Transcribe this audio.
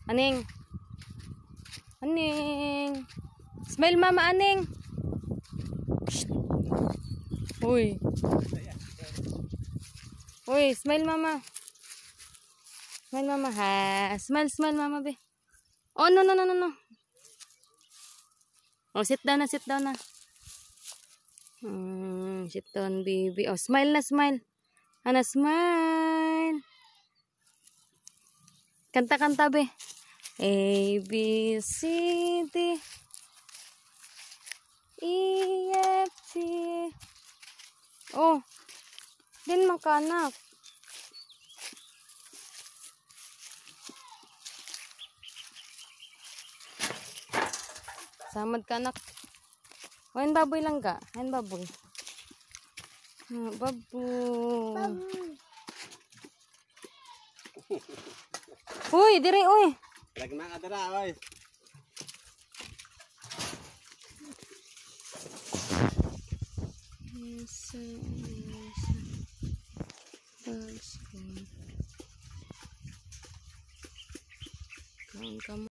Aning. Aning. Smile mama, aning. Shh. Uy. Uy, smile mama. Smile mama. Ha. Smile, smile mama, be. Oh, no, no, no, no, no. Oh, sit down na, sit down na. Sit down, baby. Oh, smile na, smile. Ana, smile. Kanta-kanta, be. A, B, C, D, E, F, G. Oh, din makanak. Samad ka anak. O, yan baboy lang ka. Yan baboy. Baboy. Uy, dire, uy. Lagna ka dara, oy. Yes.